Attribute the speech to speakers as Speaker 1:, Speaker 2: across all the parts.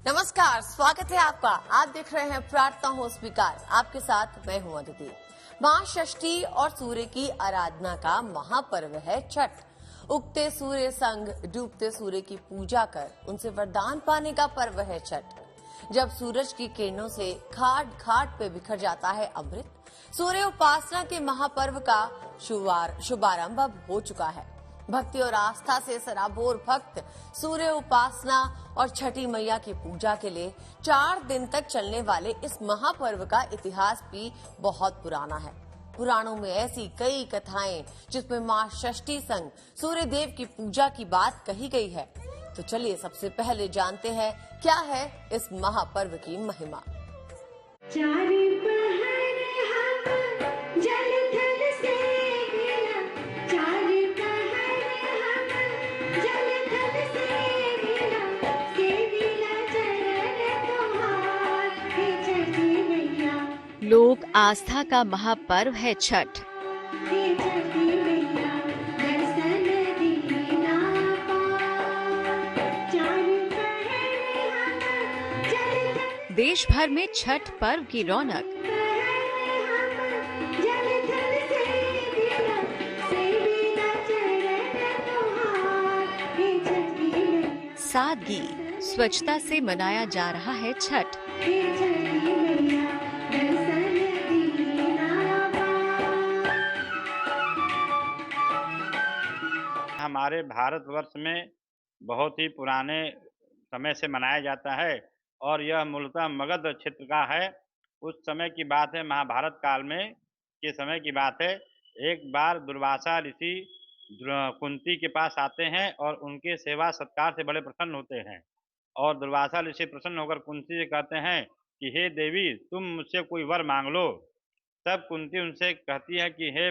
Speaker 1: नमस्कार, स्वागत है आपका। आप देख रहे हैं प्रार्थना हो स्वीकार। आपके साथ मैं हूं अदिति। मां षष्ठी और सूर्य की आराधना का महापर्व है छठ। उगते सूर्य संग डूबते सूर्य की पूजा कर उनसे वरदान पाने का पर्व है छठ। जब सूरज की किरणों से घाट घाट पे बिखर जाता है अमृत, सूर्य उपासना के महापर्व का शुभारंभ अब हो चुका है। भक्ति और आस्था से सराबोर भक्त सूर्य उपासना और छठी मैया की पूजा के लिए 4 दिन तक चलने वाले इस महापर्व का इतिहास भी बहुत पुराना है। पुराणों में ऐसी कई कथाएं जिसमें मां षष्ठी संग सूर्य देव की पूजा की बात कही गई है। तो चलिए सबसे पहले जानते हैं क्या है इस महापर्व की महिमा।
Speaker 2: लोक आस्था का महापर्व है छठ। देश भर में छठ पर्व की रौनक। सादगी, स्वच्छता से मनाया जा रहा है छठ।
Speaker 3: हमारे भारतवर्ष में बहुत ही पुराने समय से मनाया जाता है और यह मूलतः मगध क्षेत्र का है। उस समय की बात है, महाभारत काल में के समय की बात है। एक बार दुर्वासा ऋषि कुंती के पास आते हैं और उनके सेवा सत्कार से बड़े प्रसन्न होते हैं और दुर्वासा ऋषि प्रसन्न होकर कुंती से कहते हैं कि हे देवी, तुम मुझसे कोई वर मांग लो। तब कुंती उनसे कहती है कि हे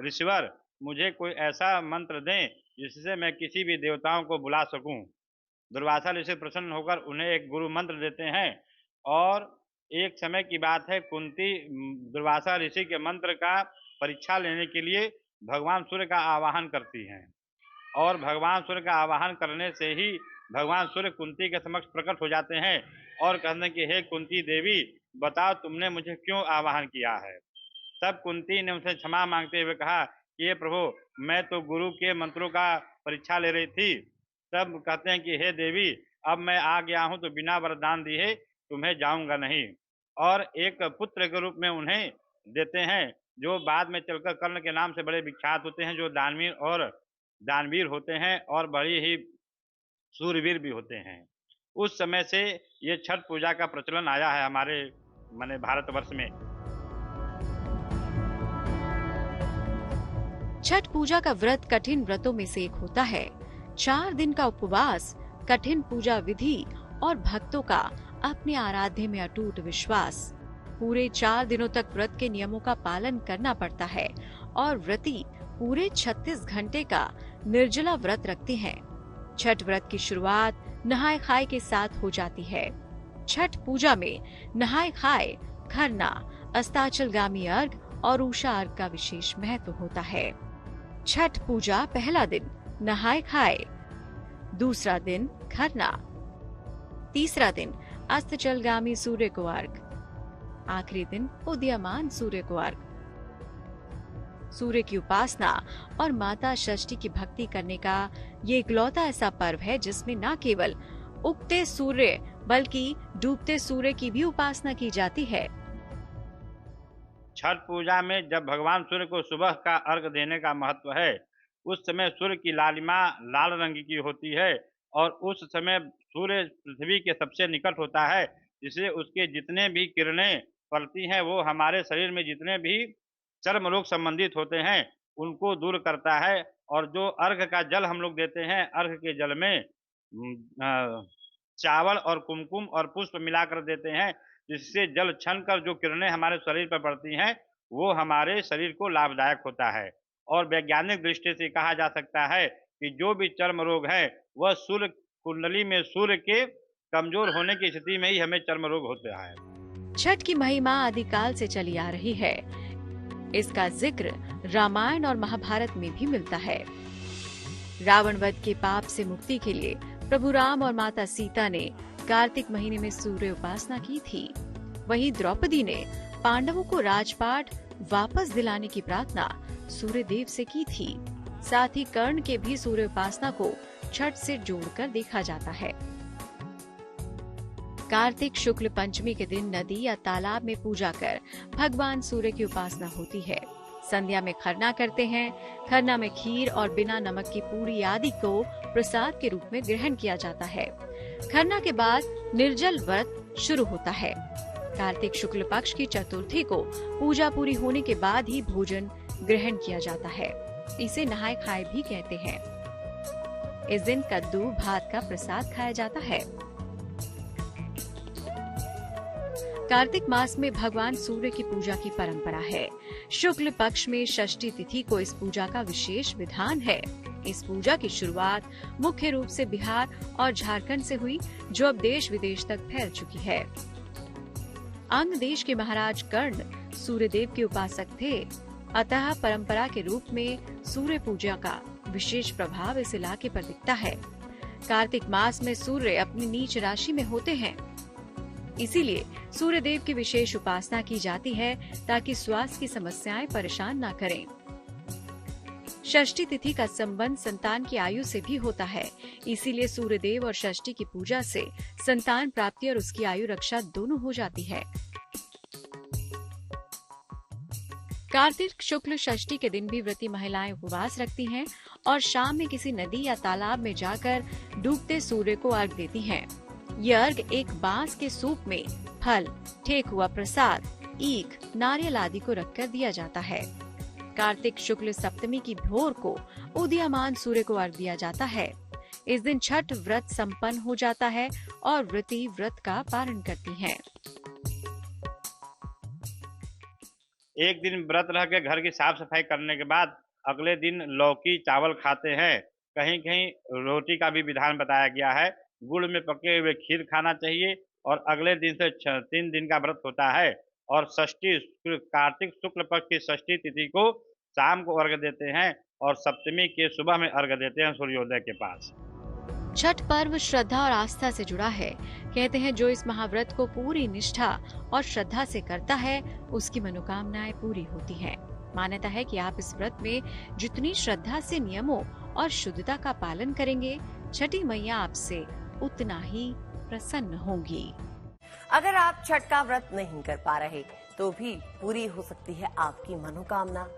Speaker 3: ऋषिवर, मुझे कोई ऐसा मंत्र दें जिससे मैं किसी भी देवताओं को बुला सकूं। दुर्वासा ऋषि प्रसन्न होकर उन्हें एक गुरु मंत्र देते हैं और एक समय की बात है, कुंती दुर्वासा ऋषि के मंत्र का परीक्षा लेने के लिए भगवान सूर्य का आवाहन करती हैं और भगवान सूर्य का आवाहन करने से ही भगवान सूर्य कुंती के समक्ष प्रकट हो जाते हैं और कहते हैं कि हे कुंती देवी, बताओ तुमने मुझे क्यों आवाहन किया है। तब कुंती ने उनसे क्षमा मांगते हुए कहा कि हे प्रभु, मैं तो गुरु के मंत्रों का परीक्षा ले रही थी। तब कहते हैं कि हे देवी, अब मैं आ गया हूं तो बिना वरदान दिए तुम्हें जाऊंगा नहीं, और एक पुत्र के रूप में उन्हें देते हैं जो बाद में चलकर कर्ण के नाम से बड़े विख्यात होते हैं, जो दानवीर होते हैं और बड़ी ही सूरवीर भी होते हैं। उस समय से ये छठ पूजा का प्रचलन आया है हमारे भारतवर्ष में।
Speaker 2: छठ पूजा का व्रत कठिन व्रतों में से एक होता है। 4 दिन का उपवास, कठिन पूजा विधि और भक्तों का अपने आराध्य में अटूट विश्वास। पूरे 4 दिनों तक व्रत के नियमों का पालन करना पड़ता है और व्रती पूरे 36 घंटे का निर्जला व्रत रखते हैं। छठ व्रत की शुरुआत नहाय खाए के साथ हो जाती है। छठ पूजा में नहाय खाए, खरना, अस्ताचलगामी अर्घ और उषा अर्घ का विशेष महत्व होता है। छठ पूजा पहला दिन नहाय खाए, दूसरा दिन खरना, तीसरा दिन अस्ताचलगामी सूर्य को अर्घ, आखिरी दिन उदीयमान सूर्य को अर्घ। सूर्य की उपासना और माता षष्ठी की भक्ति करने का ये इकलौता ऐसा पर्व है जिसमें न केवल उगते सूर्य बल्कि डूबते सूर्य की भी उपासना की जाती है।
Speaker 3: छठ पूजा में जब भगवान सूर्य को सुबह का अर्घ देने का महत्व है, उस समय सूर्य की लालिमा लाल रंग की होती है और उस समय सूर्य पृथ्वी के सबसे निकट होता है, जिससे उसके जितने भी किरणें पड़ती हैं वो हमारे शरीर में जितने भी चर्म रोग संबंधित होते हैं उनको दूर करता है। और जो अर्घ का जल हम लोग देते हैं, अर्घ के जल में चावल और कुमकुम और पुष्प मिलाकर देते हैं, जिससे जल छन कर जो किरणें हमारे शरीर पर पड़ती हैं वो हमारे शरीर को लाभदायक होता है। और वैज्ञानिक दृष्टि से कहा जा सकता है कि जो भी चर्म रोग है वह सूर्य कुंडली में सूर्य के कमजोर होने की स्थिति में ही हमें चर्म रोग होता है।
Speaker 2: छठ की महिमा आदिकाल से चली आ रही है। इसका जिक्र रामायण और महाभारत में भी मिलता है। रावण वध के पाप से मुक्ति के लिए प्रभु राम और माता सीता ने कार्तिक महीने में सूर्य उपासना की थी। वहीं द्रौपदी ने पांडवों को राजपाट वापस दिलाने की प्रार्थना सूर्य देव से की थी। साथ ही कर्ण के भी सूर्य उपासना को छठ से जोड़कर देखा जाता है। कार्तिक शुक्ल पंचमी के दिन नदी या तालाब में पूजा कर भगवान सूर्य की उपासना होती है। संध्या में खरना करते हैं। खरना में खीर और बिना नमक की पूरी आदि को प्रसाद के रूप में ग्रहण किया जाता है। खरना के बाद निर्जल व्रत शुरू होता है। कार्तिक शुक्ल पक्ष की चतुर्थी को पूजा पूरी होने के बाद ही भोजन ग्रहण किया जाता है। इसे नहाय खाए भी कहते हैं। इस दिन कद्दू भात का प्रसाद खाया जाता है। कार्तिक मास में भगवान सूर्य की पूजा की परंपरा है। शुक्ल पक्ष में षष्ठी तिथि को इस पूजा का विशेष विधान है। इस पूजा की शुरुआत मुख्य रूप से बिहार और झारखंड से हुई, जो अब देश विदेश तक फैल चुकी है। अंग देश के महाराज कर्ण सूर्यदेव के उपासक थे, अतः परंपरा के रूप में सूर्य पूजा का विशेष प्रभाव इस इलाके पर दिखता है। कार्तिक मास में सूर्य अपनी नीच राशि में होते हैं, इसीलिए सूर्य देव की विशेष उपासना की जाती है ताकि स्वास्थ्य की समस्याएं परेशान न करें। षष्ठी तिथि का संबंध संतान की आयु से भी होता है, इसीलिए सूर्य देव और षष्ठी की पूजा से संतान प्राप्ति और उसकी आयु रक्षा दोनों हो जाती है। कार्तिक शुक्ल षष्ठी के दिन भी व्रती महिलाएं उपवास रखती हैं और शाम में किसी नदी या तालाब में जाकर डूबते सूर्य को अर्घ देती हैं। ये अर्घ एक बांस के सूप में फल, ठेकुआ प्रसाद, ईख, नारियल आदि को रखकर दिया जाता है। कार्तिक शुक्ल सप्तमी की भोर को उदीयमान सूर्य को अर्घ दिया जाता है। इस दिन छठ व्रत संपन्न हो जाता है और व्रती व्रत का पालन करती हैं।
Speaker 3: एक दिन व्रत रह के घर की साफ सफाई करने के बाद अगले दिन लौकी चावल खाते हैं। कहीं कहीं रोटी का भी विधान बताया गया है। गुड़ में पके हुए खीर खाना चाहिए और अगले दिन से 3 दिन का व्रत होता है। और षष्ठी कार्तिक शुक्ल पक्ष की षष्ठी तिथि को शाम को अर्घ देते हैं और सप्तमी के सुबह में अर्घ देते हैं सूर्योदय के पास।
Speaker 2: छठ पर्व श्रद्धा और आस्था से जुड़ा है। कहते हैं जो इस महाव्रत को पूरी निष्ठा और श्रद्धा से करता है उसकी मनोकामनाएं पूरी होती हैं। मान्यता है कि आप इस व्रत में जितनी श्रद्धा से नियमों और शुद्धता का पालन करेंगे, छठी मैया आपसे उतना ही प्रसन्न होंगी।
Speaker 1: अगर आप छठ का व्रत नहीं कर पा रहे तो भी पूरी हो सकती है आपकी मनोकामना।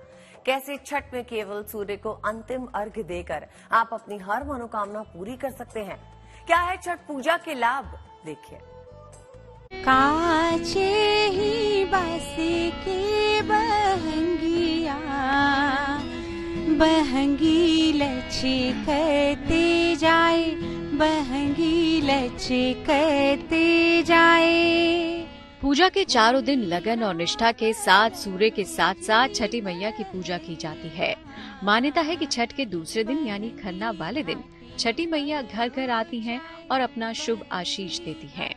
Speaker 1: कैसे छठ में केवल सूर्य को अंतिम अर्घ्य देकर आप अपनी हर मनोकामना पूरी कर सकते हैं? क्या है छठ पूजा के लाभ, देखिए।
Speaker 4: काचे ही बासी के बहंगिया, बहंगी लचकते जाए, बहंगी लचकते जाए।
Speaker 2: पूजा के चारों दिन लगन और निष्ठा के साथ सूर्य के साथ साथ छठी मैया की पूजा की जाती है। मान्यता है कि छठ के दूसरे दिन यानी खरना वाले दिन छठी मैया घर घर आती हैं और अपना शुभ आशीष देती हैं।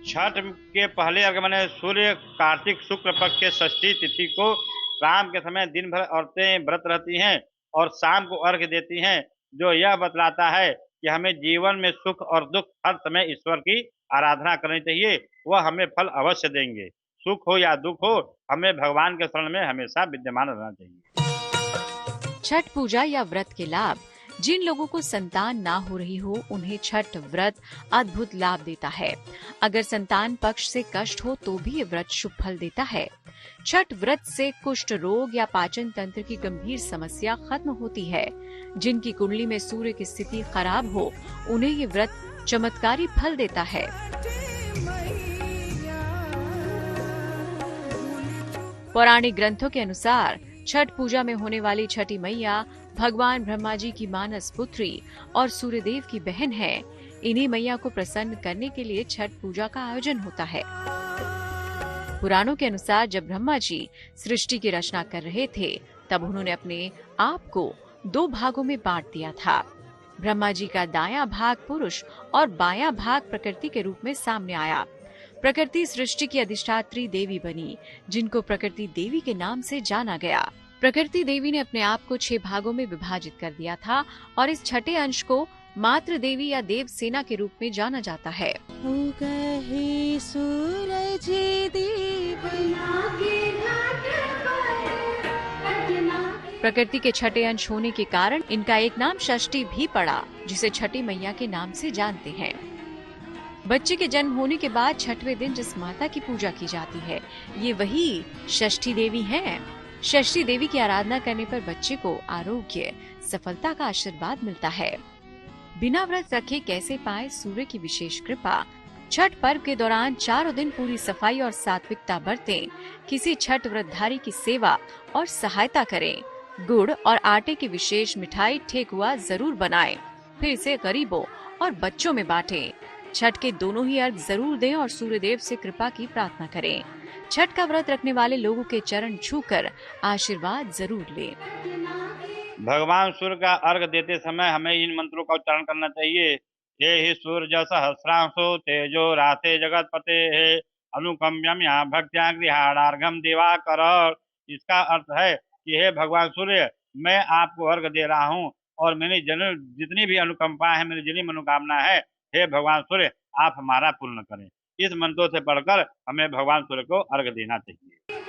Speaker 3: छठ के पहले अर्घ माने सूर्य कार्तिक शुक्ल पक्ष के षष्ठी तिथि को शाम के समय दिन भर औरतें व्रत रहती हैं और शाम को अर्घ देती हैं, जो यह बतलाता है कि हमें जीवन में सुख और दुख हर समय ईश्वर की आराधना करनी चाहिए। वह हमें फल अवश्य देंगे। सुख हो या दुख हो, हमें भगवान के शरण में हमेशा विद्यमान रहना चाहिए।
Speaker 2: छठ पूजा या व्रत के लाभ। जिन लोगों को संतान ना हो रही हो उन्हें छठ व्रत अद्भुत लाभ देता है। अगर संतान पक्ष से कष्ट हो तो भी ये व्रत शुभ फल देता है। छठ व्रत से कुष्ठ रोग या पाचन तंत्र की गंभीर समस्या खत्म होती है। जिनकी कुंडली में सूर्य की स्थिति खराब हो उन्हें ये व्रत चमत्कारी फल देता है। पौराणिक ग्रंथों के अनुसार छठ पूजा में होने वाली छठी मैया भगवान ब्रह्मा जी की मानस पुत्री और सूर्यदेव की बहन है। इन्हीं मैया को प्रसन्न करने के लिए छठ पूजा का आयोजन होता है। पुराणों के अनुसार जब ब्रह्मा जी सृष्टि की रचना कर रहे थे तब उन्होंने अपने आप को 2 भागों में बांट दिया था। ब्रह्मा जी का दायां भाग पुरुष और बायां भाग प्रकृति के रूप में सामने आया। प्रकृति सृष्टि की अधिष्ठात्री देवी बनी, जिनको प्रकृति देवी के नाम से जाना गया। प्रकृति देवी ने अपने आप को 6 भागों में विभाजित कर दिया था और इस छठे अंश को मातृ देवी या देव सेना के रूप में जाना जाता है।
Speaker 4: उगहे सूरज देव
Speaker 2: प्रकृति के छठे अंश होने के कारण इनका एक नाम षष्ठी भी पड़ा, जिसे छठी मैया के नाम से जानते हैं। बच्चे के जन्म होने के बाद छठवें दिन जिस माता की पूजा की जाती है, ये वही षष्ठी देवी हैं। षष्ठी देवी की आराधना करने पर बच्चे को आरोग्य, सफलता का आशीर्वाद मिलता है। बिना व्रत रखे कैसे पाए सूर्य की विशेष कृपा। छठ पर्व के दौरान चारों दिन पूरी सफाई और सात्विकता बरतें। किसी छठ व्रतधारी की सेवा और सहायता करें। गुड़ और आटे की विशेष मिठाई ठेकुआ जरूर बनाएं, फिर इसे गरीबों और बच्चों में बांटें। छठ के दोनों ही अर्घ जरूर दें और सूर्य देव से कृपा की प्रार्थना करें। छठ का व्रत रखने वाले लोगों के चरण छूकर आशीर्वाद जरूर लें।
Speaker 3: भगवान सूर्य का अर्घ देते समय हमें इन मंत्रों का उच्चारण करना चाहिए। ये ही सूर्य सहस्रांशो तेजो राते जगत पते है अनुकम्यम यहाँ भक्त्या गृहाणार्घम दिवाकर। इसका अर्थ है कि हे भगवान सूर्य, मैं आपको अर्घ दे रहा हूँ और मेरी जितनी भी अनुकंपा है, मेरी जितनी मनोकामना है, हे भगवान सूर्य आप हमारा पूर्ण करें। इस मंत्रों से पढ़कर हमें भगवान सूर्य को अर्घ देना चाहिए।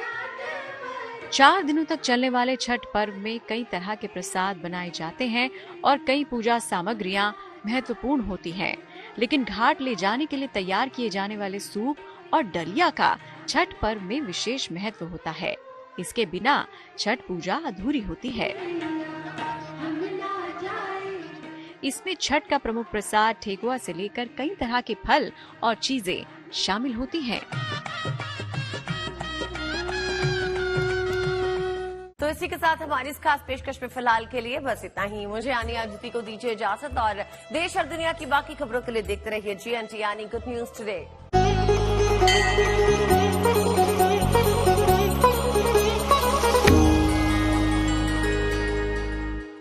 Speaker 2: 4 दिनों तक चलने वाले छठ पर्व में कई तरह के प्रसाद बनाए जाते हैं और कई पूजा सामग्रियां महत्वपूर्ण होती हैं। लेकिन घाट ले जाने के लिए तैयार किए जाने वाले सूप और डलिया का छठ पर्व में विशेष महत्व होता है। इसके बिना छठ पूजा अधूरी होती है। इसमें छठ का प्रमुख प्रसाद ठेकुआ से लेकर कई तरह के फल और चीजें शामिल होती हैं।
Speaker 1: तो इसी के साथ हमारी इस खास पेशकश में फिलहाल के लिए बस इतना ही। मुझे यानी अदिति को दीजिए इजाजत और देश और दुनिया की बाकी खबरों के लिए देखते रहिए GNT यानी गुड न्यूज टुडे।